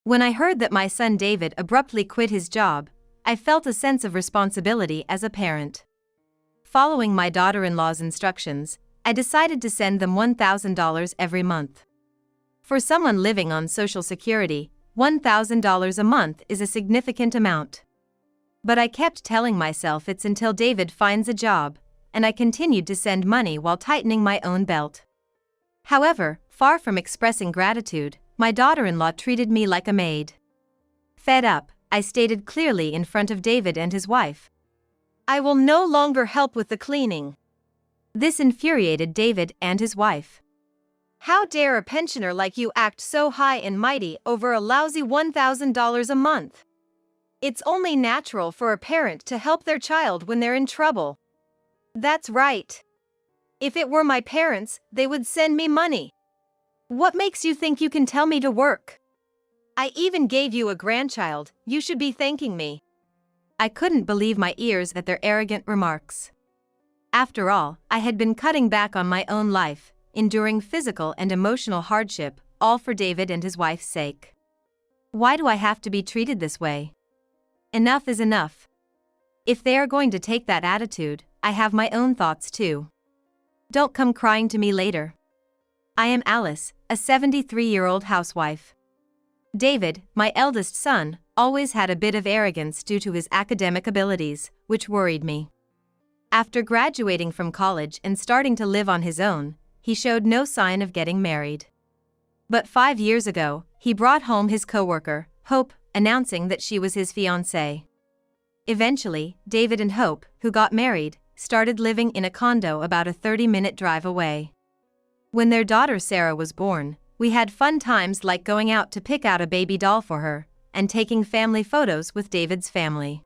When I heard that my son David abruptly quit his job, I felt a sense of responsibility as a parent. Following my daughter-in-law's instructions, I decided to send them $1,000 every month. For someone living on Social Security, $1,000 a month is a significant amount. But I kept telling myself it's until David finds a job, and I continued to send money while tightening my own belt. However, far from expressing gratitude, my daughter-in-law treated me like a maid. Fed up, I stated clearly in front of David and his wife, "I will no longer help with the cleaning." This infuriated David and his wife. "How dare a pensioner like you act so high and mighty over a lousy $1,000 a month? It's only natural for a parent to help their child when they're in trouble." "That's right. If it were my parents, they would send me money. What makes you think you can tell me to work? I even gave you a grandchild, you should be thanking me." I couldn't believe my ears at their arrogant remarks. After all, I had been cutting back on my own life, enduring physical and emotional hardship, all for David and his wife's sake. Why do I have to be treated this way? Enough is enough. If they are going to take that attitude, I have my own thoughts too. Don't come crying to me later. I am Alice, a 73-year-old housewife. David, my eldest son, always had a bit of arrogance due to his academic abilities, which worried me. After graduating from college and starting to live on his own, he showed no sign of getting married. But 5 years ago, he brought home his coworker, Hope, announcing that she was his fiancée. Eventually, David and Hope, who got married, started living in a condo about a 30-minute drive away. When their daughter Sarah was born, we had fun times like going out to pick out a baby doll for her, and taking family photos with David's family.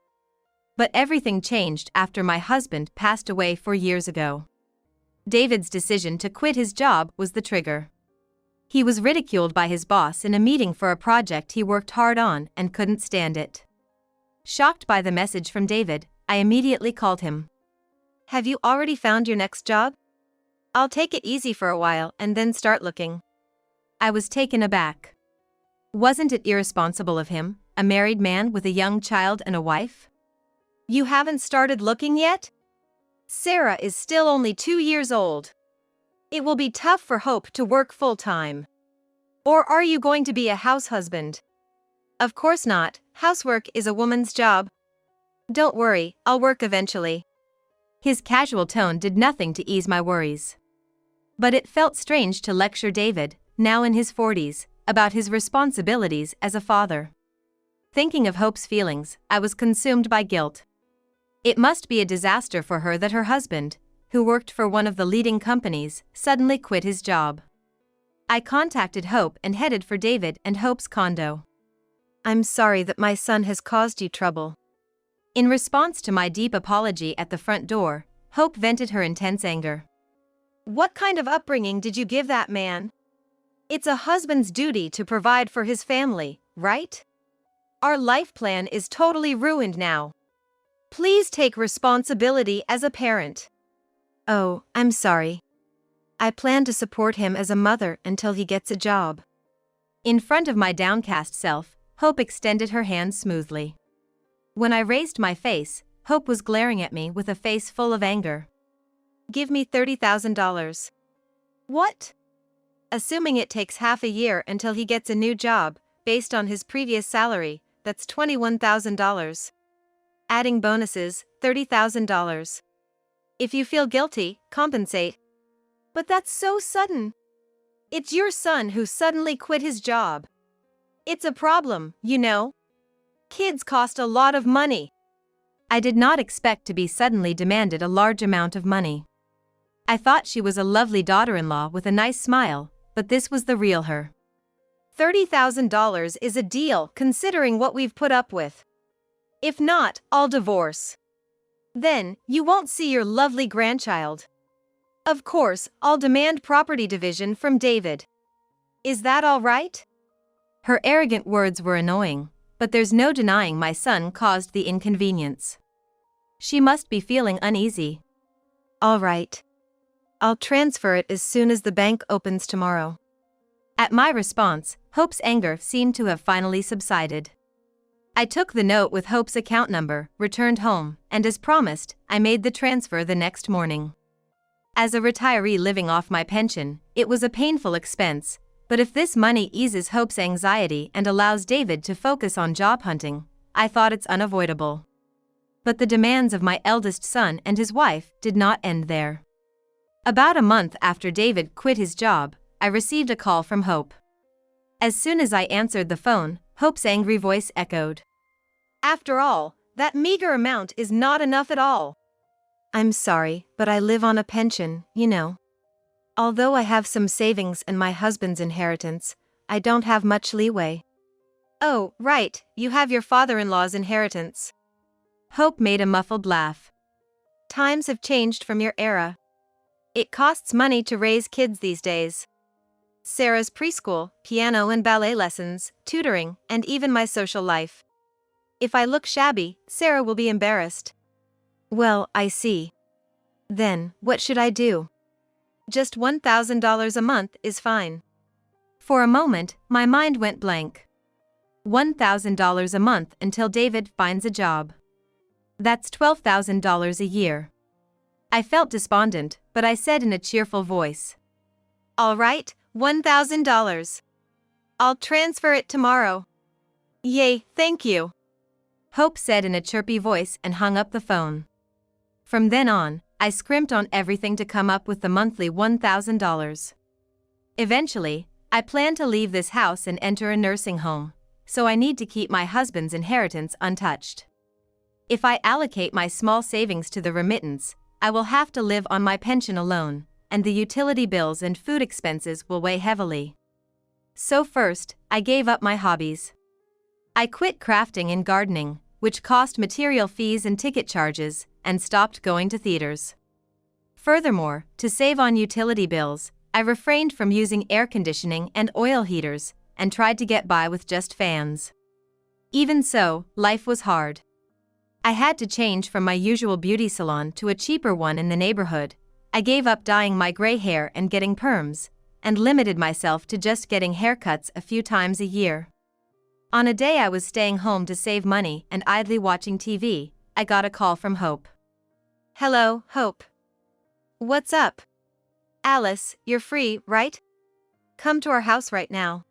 But everything changed after my husband passed away 4 years ago. David's decision to quit his job was the trigger. He was ridiculed by his boss in a meeting for a project he worked hard on and couldn't stand it. Shocked by the message from David, I immediately called him. "Have you already found your next job? I'll take it easy for a while and then start looking." I was taken aback. Wasn't it irresponsible of him, a married man with a young child and a wife? "You haven't started looking yet? Sarah is still only 2 years old. It will be tough for Hope to work full-time. Or are you going to be a house husband?" "Of course not, housework is a woman's job." "Don't worry, I'll work eventually." His casual tone did nothing to ease my worries. But it felt strange to lecture David, now in his 40s, about his responsibilities as a father. Thinking of Hope's feelings, I was consumed by guilt. It must be a disaster for her that her husband, who worked for one of the leading companies, suddenly quit his job. I contacted Hope and headed for David and Hope's condo. "I'm sorry that my son has caused you trouble." In response to my deep apology at the front door, Hope vented her intense anger. "What kind of upbringing did you give that man? It's a husband's duty to provide for his family, right? Our life plan is totally ruined now. Please take responsibility as a parent." "Oh, I'm sorry. I plan to support him as a mother until he gets a job." In front of my downcast self, Hope extended her hand smoothly. When I raised my face, Hope was glaring at me with a face full of anger. "Give me $30,000. "What?" "Assuming it takes half a year until he gets a new job, based on his previous salary, that's $21,000. Adding bonuses, $30,000. If you feel guilty, compensate." "But that's so sudden. It's your son who suddenly quit his job. It's a problem, you know. Kids cost a lot of money." I did not expect to be suddenly demanded a large amount of money. I thought she was a lovely daughter-in-law with a nice smile, but this was the real her. $30,000 is a deal considering what we've put up with. If not, I'll divorce. Then, you won't see your lovely grandchild. Of course, I'll demand property division from David. Is that all right?" Her arrogant words were annoying, but there's no denying my son caused the inconvenience. She must be feeling uneasy. "All right. I'll transfer it as soon as the bank opens tomorrow." At my response, Hope's anger seemed to have finally subsided. I took the note with Hope's account number, returned home, and as promised, I made the transfer the next morning. As a retiree living off my pension, it was a painful expense, but if this money eases Hope's anxiety and allows David to focus on job hunting, I thought it's unavoidable. But the demands of my eldest son and his wife did not end there. About a month after David quit his job, I received a call from Hope. As soon as I answered the phone, Hope's angry voice echoed. "After all, that meager amount is not enough at all." "I'm sorry, but I live on a pension, you know. Although I have some savings and my husband's inheritance, I don't have much leeway." "Oh, right, you have your father-in-law's inheritance." Hope made a muffled laugh. "Times have changed from your era. It costs money to raise kids these days. Sarah's preschool, piano and ballet lessons, tutoring, and even my social life. If I look shabby, Sarah will be embarrassed." "Well, I see. Then, what should I do?" "Just $1,000 a month is fine." For a moment, my mind went blank. $1,000 a month until David finds a job. That's $12,000 a year. I felt despondent, but I said in a cheerful voice, "All right, $1,000. I'll transfer it tomorrow." "Yay, thank you," Hope said in a chirpy voice and hung up the phone. From then on, I scrimped on everything to come up with the monthly $1,000. Eventually, I plan to leave this house and enter a nursing home, so I need to keep my husband's inheritance untouched. If I allocate my small savings to the remittance, I will have to live on my pension alone, and the utility bills and food expenses will weigh heavily. So first, I gave up my hobbies. I quit crafting and gardening, which cost material fees and ticket charges, and stopped going to theaters. Furthermore, to save on utility bills, I refrained from using air conditioning and oil heaters, and tried to get by with just fans. Even so, life was hard. I had to change from my usual beauty salon to a cheaper one in the neighborhood. I gave up dyeing my gray hair and getting perms, and limited myself to just getting haircuts a few times a year. On a day I was staying home to save money and idly watching TV, I got a call from Hope. "Hello, Hope. What's up?" "Alice, you're free, right? Come to our house right now."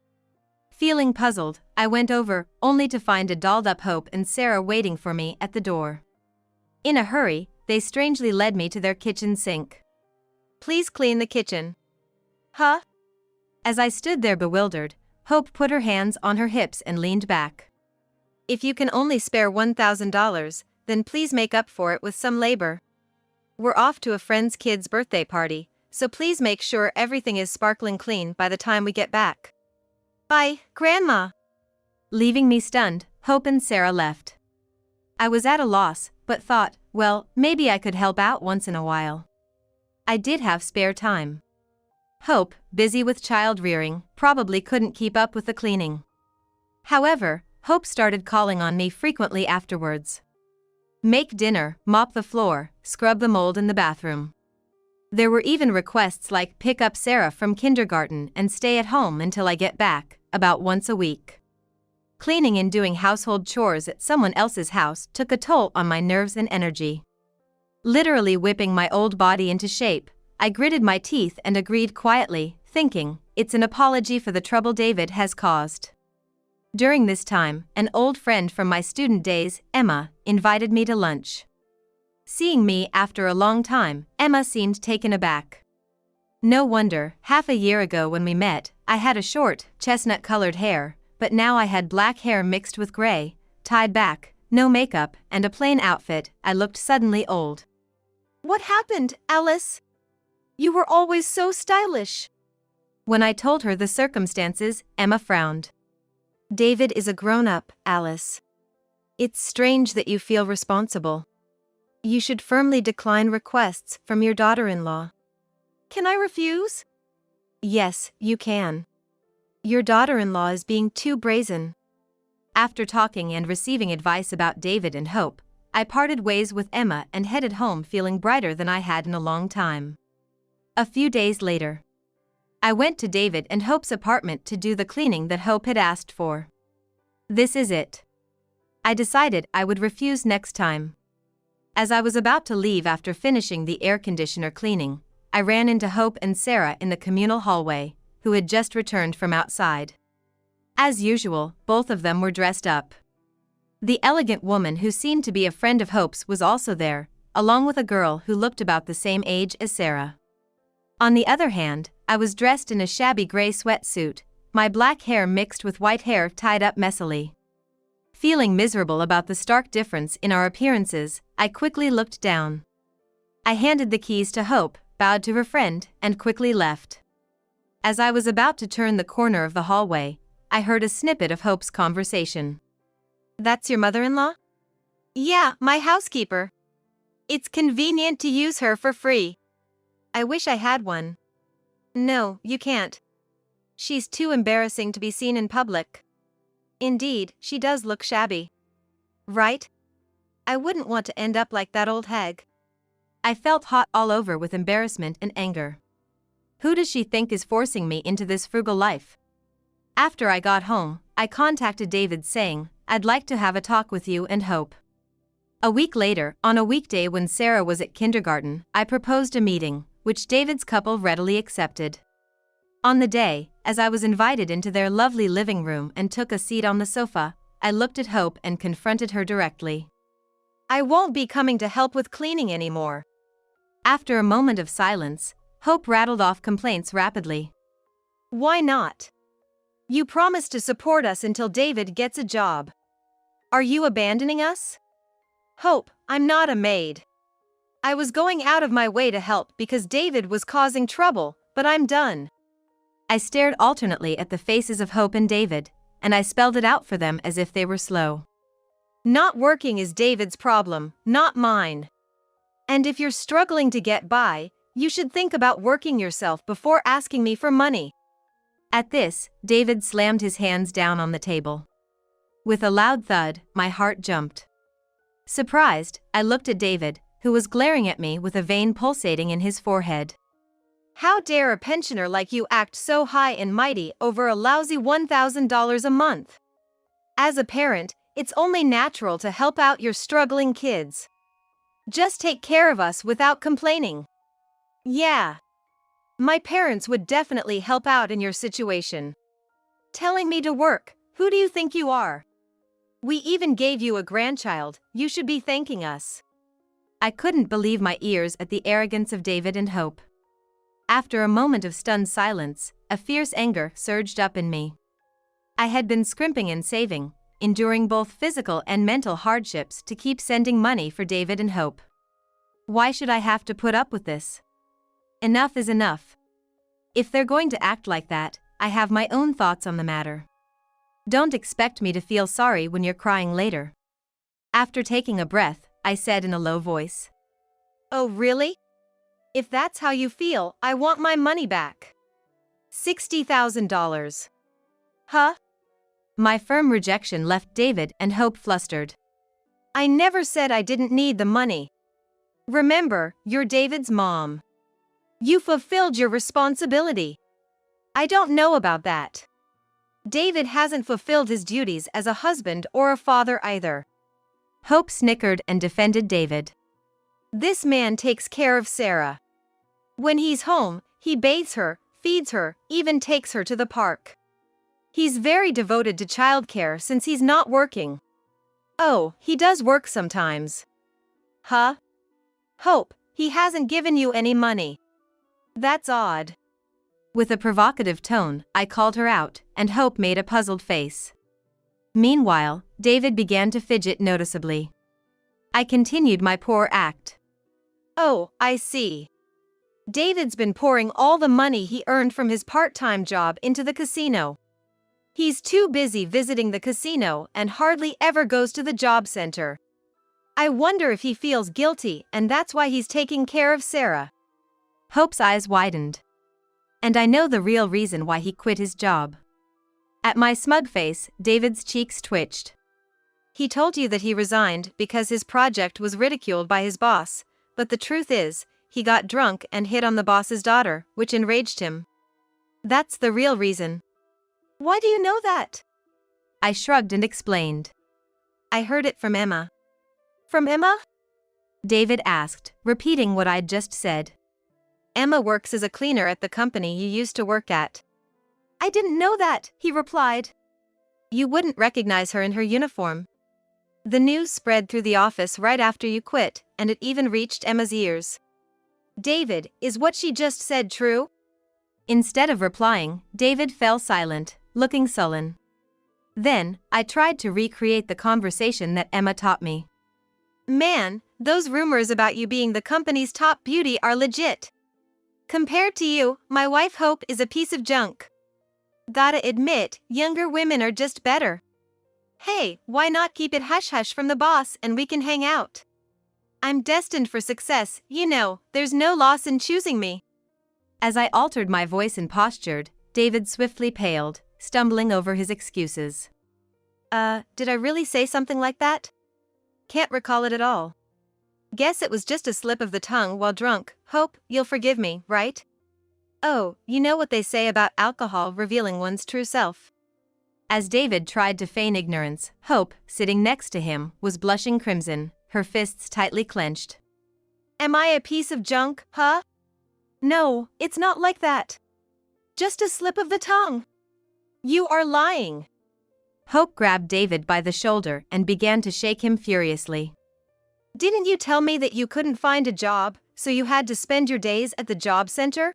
Feeling puzzled, I went over, only to find a dolled-up Hope and Sarah waiting for me at the door. In a hurry, they strangely led me to their kitchen sink. "Please clean the kitchen." "Huh?" As I stood there bewildered, Hope put her hands on her hips and leaned back. "If you can only spare $1,000, then please make up for it with some labor. We're off to a friend's kid's birthday party, so please make sure everything is sparkling clean by the time we get back." "Bye, Grandma." Leaving me stunned, Hope and Sarah left. I was at a loss, but thought, well, maybe I could help out once in a while. I did have spare time. Hope, busy with child rearing, probably couldn't keep up with the cleaning. However, Hope started calling on me frequently afterwards. Make dinner, mop the floor, scrub the mold in the bathroom. There were even requests like pick up Sarah from kindergarten and stay at home until I get back, about once a week. Cleaning and doing household chores at someone else's house took a toll on my nerves and energy. Literally whipping my old body into shape, I gritted my teeth and agreed quietly, thinking, it's an apology for the trouble David has caused. During this time, an old friend from my student days, Emma, invited me to lunch. Seeing me after a long time, Emma seemed taken aback. No wonder, half a year ago when we met, I had a short, chestnut-colored hair, but now I had black hair mixed with gray, tied back, no makeup, and a plain outfit. I looked suddenly old. "What happened, Alice? You were always so stylish." When I told her the circumstances, Emma frowned. "David is a grown-up, Alice. It's strange that you feel responsible. You should firmly decline requests from your daughter-in-law." "Can I refuse?" "Yes, you can. Your daughter-in-law is being too brazen." After talking and receiving advice about David and Hope, I parted ways with Emma and headed home feeling brighter than I had in a long time. A few days later, I went to David and Hope's apartment to do the cleaning that Hope had asked for. This is it. I decided I would refuse next time. As I was about to leave after finishing the air conditioner cleaning, I ran into Hope and Sarah in the communal hallway, who had just returned from outside. As usual, both of them were dressed up. The elegant woman who seemed to be a friend of Hope's was also there, along with a girl who looked about the same age as Sarah. On the other hand, I was dressed in a shabby gray sweatsuit, my black hair mixed with white hair tied up messily. Feeling miserable about the stark difference in our appearances, I quickly looked down. I handed the keys to Hope, bowed to her friend, and quickly left. As I was about to turn the corner of the hallway, I heard a snippet of Hope's conversation. "That's your mother-in-law?" "Yeah, my housekeeper. It's convenient to use her for free." "I wish I had one." "No, you can't. She's too embarrassing to be seen in public." "Indeed, she does look shabby." "Right? I wouldn't want to end up like that old hag." I felt hot all over with embarrassment and anger. Who does she think is forcing me into this frugal life? After I got home, I contacted David saying, "I'd like to have a talk with you and Hope." A week later, on a weekday when Sarah was at kindergarten, I proposed a meeting, which David's couple readily accepted. On the day, as I was invited into their lovely living room and took a seat on the sofa, I looked at Hope and confronted her directly. "I won't be coming to help with cleaning anymore." After a moment of silence, Hope rattled off complaints rapidly. "Why not? You promised to support us until David gets a job. Are you abandoning us?" "Hope, I'm not a maid. I was going out of my way to help because David was causing trouble, but I'm done." I stared alternately at the faces of Hope and David, and I spelled it out for them as if they were slow. "Not working is David's problem, not mine. And if you're struggling to get by, you should think about working yourself before asking me for money." At this, David slammed his hands down on the table. With a loud thud, my heart jumped. Surprised, I looked at David, who was glaring at me with a vein pulsating in his forehead. "How dare a pensioner like you act so high and mighty over a lousy $1,000 a month? As a parent, it's only natural to help out your struggling kids. Just take care of us without complaining." "Yeah. My parents would definitely help out in your situation. Telling me to work, who do you think you are? We even gave you a grandchild, you should be thanking us." I couldn't believe my ears at the arrogance of David and Hope. After a moment of stunned silence, a fierce anger surged up in me. I had been scrimping and saving, enduring both physical and mental hardships to keep sending money for David and Hope. Why should I have to put up with this? Enough is enough. If they're going to act like that, I have my own thoughts on the matter. Don't expect me to feel sorry when you're crying later. After taking a breath, I said in a low voice. "Oh really? If that's how you feel, I want my money back. $60,000. Huh?" My firm rejection left David and Hope flustered. "I never said I didn't need the money. Remember, you're David's mom. You fulfilled your responsibility." "I don't know about that. David hasn't fulfilled his duties as a husband or a father either." Hope snickered and defended David. "This man takes care of Sarah. When he's home, he bathes her, feeds her, even takes her to the park. He's very devoted to childcare since he's not working." "Oh, he does work sometimes." "Huh? Hope, he hasn't given you any money. That's odd." With a provocative tone, I called her out, and Hope made a puzzled face. Meanwhile, David began to fidget noticeably. I continued my poor act. "Oh, I see. David's been pouring all the money he earned from his part-time job into the casino. He's too busy visiting the casino and hardly ever goes to the job center. I wonder if he feels guilty and that's why he's taking care of Sarah." Hope's eyes widened. "And I know the real reason why he quit his job." At my smug face, David's cheeks twitched. "He told you that he resigned because his project was ridiculed by his boss, but the truth is, he got drunk and hit on the boss's daughter, which enraged him." That's the real reason. Why do you know that? I shrugged and explained. I heard it from Emma. From Emma? David asked, repeating what I'd just said. Emma works as a cleaner at the company you used to work at. I didn't know that, he replied. You wouldn't recognize her in her uniform. The news spread through the office right after you quit, and it even reached Emma's ears. David, is what she just said true? Instead of replying, David fell silent, looking sullen. Then, I tried to recreate the conversation that Emma taught me. Man, those rumors about you being the company's top beauty are legit. Compared to you, my wife Hope is a piece of junk. Gotta admit, younger women are just better. Hey, why not keep it hush-hush from the boss and we can hang out? I'm destined for success, you know, there's no loss in choosing me. As I altered my voice and postured, David swiftly paled, stumbling over his excuses. Did I really say something like that? Can't recall it at all. Guess it was just a slip of the tongue while drunk. Hope, you'll forgive me, right? Oh, you know what they say about alcohol revealing one's true self. As David tried to feign ignorance, Hope, sitting next to him, was blushing crimson, her fists tightly clenched. Am I a piece of junk, huh? No, it's not like that. Just a slip of the tongue. You are lying. Hope grabbed David by the shoulder and began to shake him furiously. Didn't you tell me that you couldn't find a job, so you had to spend your days at the job center?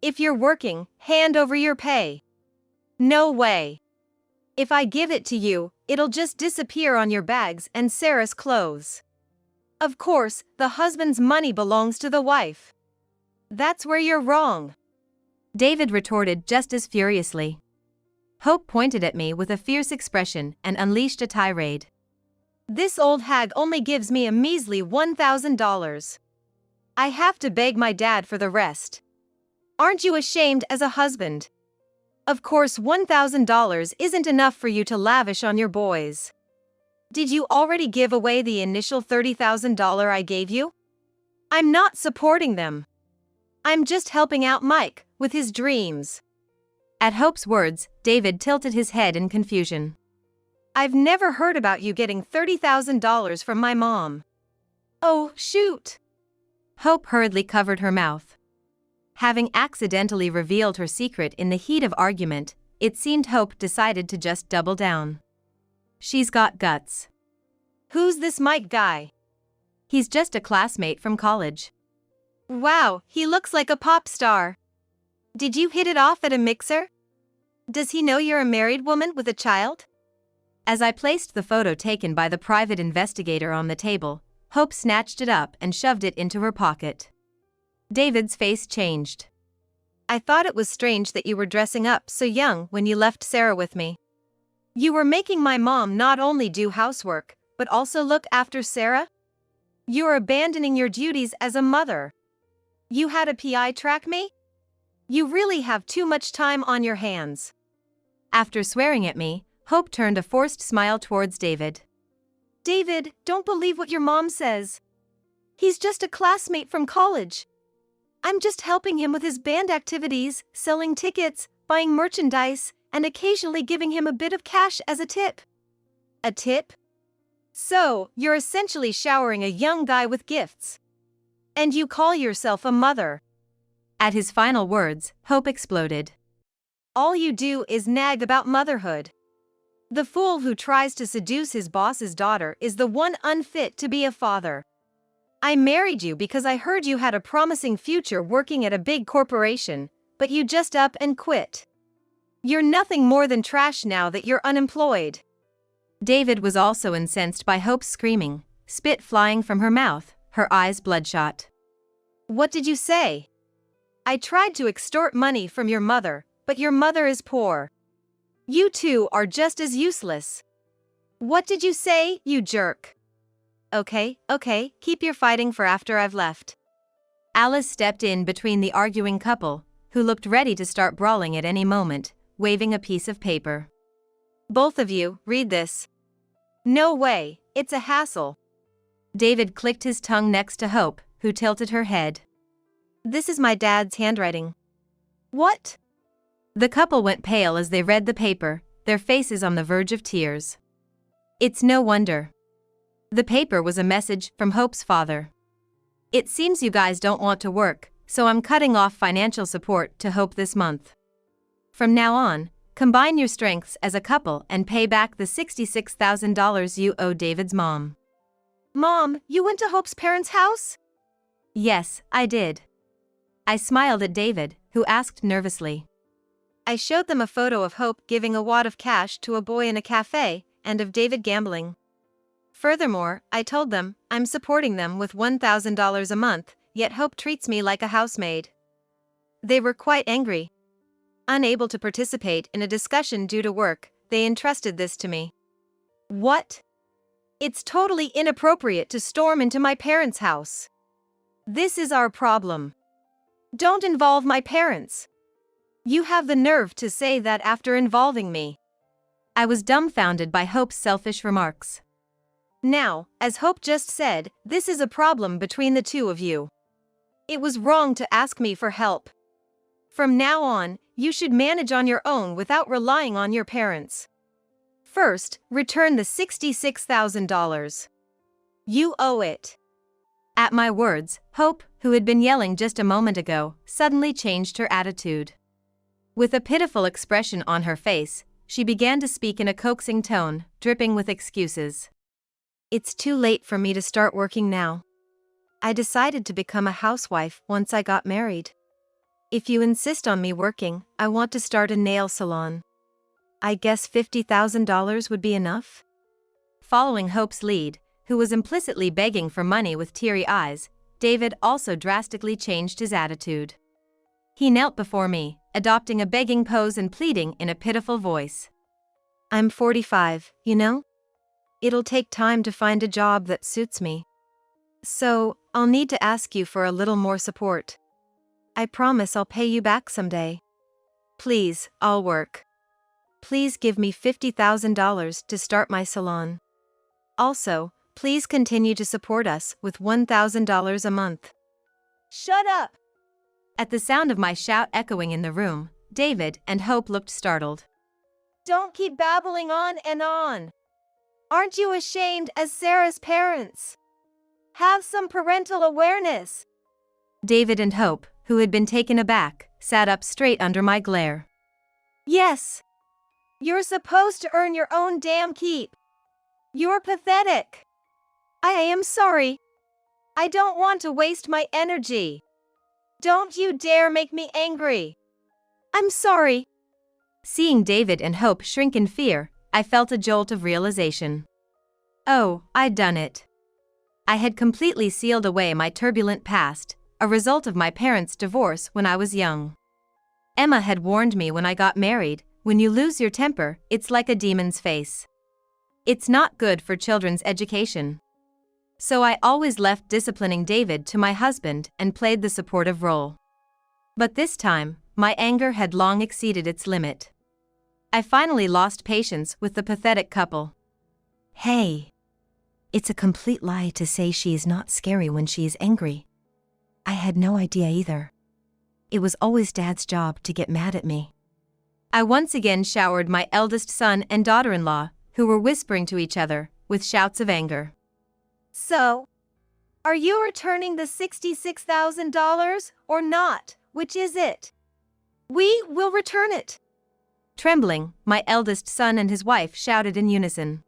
If you're working, hand over your pay. No way. If I give it to you, it'll just disappear on your bags and Sarah's clothes. Of course, the husband's money belongs to the wife. That's where you're wrong. David retorted just as furiously. Hope pointed at me with a fierce expression and unleashed a tirade. This old hag only gives me a measly $1,000. I have to beg my dad for the rest. Aren't you ashamed as a husband? Of course $1,000 isn't enough for you to lavish on your boys. Did you already give away the initial $30,000 I gave you? I'm not supporting them. I'm just helping out Mike with his dreams. At Hope's words, David tilted his head in confusion. I've never heard about you getting $30,000 from my mom. Oh, shoot. Hope hurriedly covered her mouth. Having accidentally revealed her secret in the heat of argument, it seemed Hope decided to just double down. She's got guts. Who's this Mike guy? He's just a classmate from college. Wow, he looks like a pop star. Did you hit it off at a mixer? Does he know you're a married woman with a child? As I placed the photo taken by the private investigator on the table, Hope snatched it up and shoved it into her pocket. David's face changed. I thought it was strange that you were dressing up so young when you left Sarah with me. You were making my mom not only do housework, but also look after Sarah? You're abandoning your duties as a mother. You had a PI track me? You really have too much time on your hands. After swearing at me, Hope turned a forced smile towards David. David, don't believe what your mom says. He's just a classmate from college. I'm just helping him with his band activities, selling tickets, buying merchandise, and occasionally giving him a bit of cash as a tip. A tip? So, you're essentially showering a young guy with gifts. And you call yourself a mother. At his final words, Hope exploded. All you do is nag about motherhood. The fool who tries to seduce his boss's daughter is the one unfit to be a father. I married you because I heard you had a promising future working at a big corporation, but you just up and quit. You're nothing more than trash now that you're unemployed. David was also incensed by Hope's screaming, spit flying from her mouth, her eyes bloodshot. What did you say? I tried to extort money from your mother, but your mother is poor. You two are just as useless. What did you say, you jerk? Okay, keep your fighting for after I've left. Alice stepped in between the arguing couple, who looked ready to start brawling at any moment, waving a piece of paper. Both of you, read this. No way, it's a hassle. David clicked his tongue next to Hope, who tilted her head. This is my dad's handwriting. What? The couple went pale as they read the paper, their faces on the verge of tears. It's no wonder. The paper was a message from Hope's father. It seems you guys don't want to work, so I'm cutting off financial support to Hope this month. From now on, combine your strengths as a couple and pay back the $66,000 you owe David's mom. Mom, you went to Hope's parents' house? Yes, I did. I smiled at David, who asked nervously. I showed them a photo of Hope giving a wad of cash to a boy in a cafe, and of David gambling. Furthermore, I told them, I'm supporting them with $1,000 a month, yet Hope treats me like a housemaid. They were quite angry. Unable to participate in a discussion due to work, they entrusted this to me. What? It's totally inappropriate to storm into my parents' house. This is our problem. Don't involve my parents. You have the nerve to say that after involving me. I was dumbfounded by Hope's selfish remarks. Now, as Hope just said, this is a problem between the two of you. It was wrong to ask me for help. From now on, you should manage on your own without relying on your parents. First, return the $66,000. You owe it. At my words, Hope, who had been yelling just a moment ago, suddenly changed her attitude. With a pitiful expression on her face, she began to speak in a coaxing tone, dripping with excuses. It's too late for me to start working now. I decided to become a housewife once I got married. If you insist on me working, I want to start a nail salon. I guess $50,000 would be enough? Following Hope's lead, who was implicitly begging for money with teary eyes, David also drastically changed his attitude. He knelt before me, adopting a begging pose and pleading in a pitiful voice. I'm 45, you know? It'll take time to find a job that suits me. So, I'll need to ask you for a little more support. I promise I'll pay you back someday. Please, I'll work. Please give me $50,000 to start my salon. Also, please continue to support us with $1,000 a month. Shut up! At the sound of my shout echoing in the room, David and Hope looked startled. Don't keep babbling on and on. Aren't you ashamed as Sarah's parents? Have some parental awareness. David and Hope, who had been taken aback, sat up straight under my glare. Yes. You're supposed to earn your own damn keep. You're pathetic. I am sorry. I don't want to waste my energy. Don't you dare make me angry. I'm sorry. Seeing David and Hope shrink in fear, I felt a jolt of realization. Oh, I'd done it. I had completely sealed away my turbulent past, a result of my parents' divorce when I was young. Emma had warned me when I got married, when you lose your temper, it's like a demon's face. It's not good for children's education. So I always left disciplining David to my husband and played the supportive role. But this time, my anger had long exceeded its limit. I finally lost patience with the pathetic couple. Hey. It's a complete lie to say she is not scary when she is angry. I had no idea either. It was always Dad's job to get mad at me. I once again showered my eldest son and daughter-in-law, who were whispering to each other, with shouts of anger. So, are you returning the $66,000 or not? Which is it? We will return it. Trembling, my eldest son and his wife shouted in unison.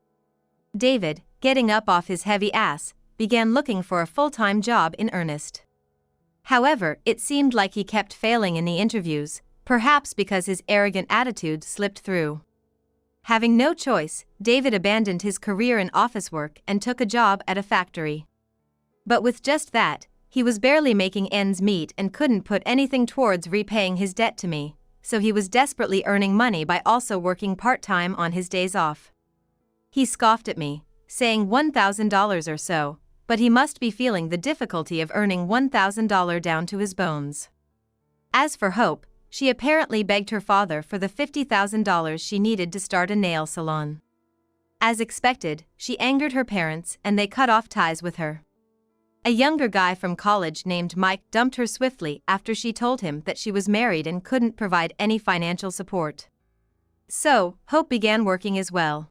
David, getting up off his heavy ass, began looking for a full-time job in earnest. However, it seemed like he kept failing in the interviews, perhaps because his arrogant attitude slipped through. Having no choice, David abandoned his career in office work and took a job at a factory. But with just that, he was barely making ends meet and couldn't put anything towards repaying his debt to me, so he was desperately earning money by also working part-time on his days off. He scoffed at me, saying $1,000 or so, but he must be feeling the difficulty of earning $1,000 down to his bones. As for Hope, she apparently begged her father for the $50,000 she needed to start a nail salon. As expected, she angered her parents and they cut off ties with her. A younger guy from college named Mike dumped her swiftly after she told him that she was married and couldn't provide any financial support. So, Hope began working as well.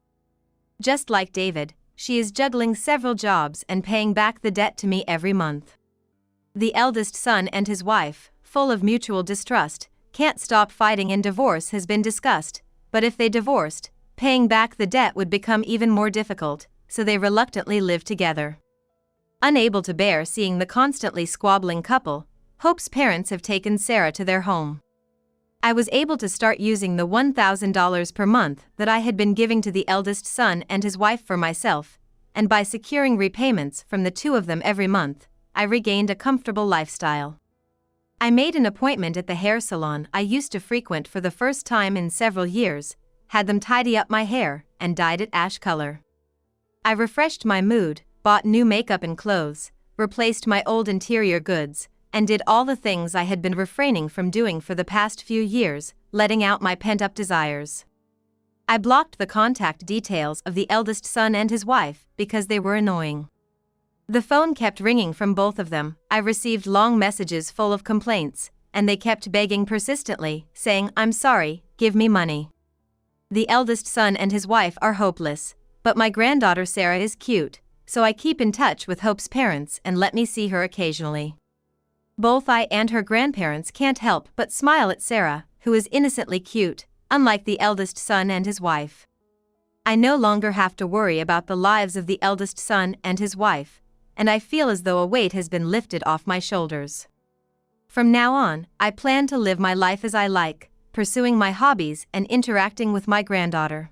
Just like David, she is juggling several jobs and paying back the debt to me every month. The eldest son and his wife, full of mutual distrust, can't stop fighting and divorce has been discussed, but if they divorced, paying back the debt would become even more difficult, so they reluctantly live together. Unable to bear seeing the constantly squabbling couple, Hope's parents have taken Sarah to their home. I was able to start using the $1,000 per month that I had been giving to the eldest son and his wife for myself, and by securing repayments from the two of them every month, I regained a comfortable lifestyle. I made an appointment at the hair salon I used to frequent for the first time in several years, had them tidy up my hair, and dyed it ash color. I refreshed my mood, bought new makeup and clothes, replaced my old interior goods, and did all the things I had been refraining from doing for the past few years, letting out my pent-up desires. I blocked the contact details of the eldest son and his wife because they were annoying. The phone kept ringing from both of them. I received long messages full of complaints, and they kept begging persistently, saying, "I'm sorry, give me money." The eldest son and his wife are hopeless, but my granddaughter Sarah is cute, so I keep in touch with Hope's parents and let me see her occasionally. Both I and her grandparents can't help but smile at Sarah, who is innocently cute, unlike the eldest son and his wife. I no longer have to worry about the lives of the eldest son and his wife, and I feel as though a weight has been lifted off my shoulders. From now on, I plan to live my life as I like, pursuing my hobbies and interacting with my granddaughter.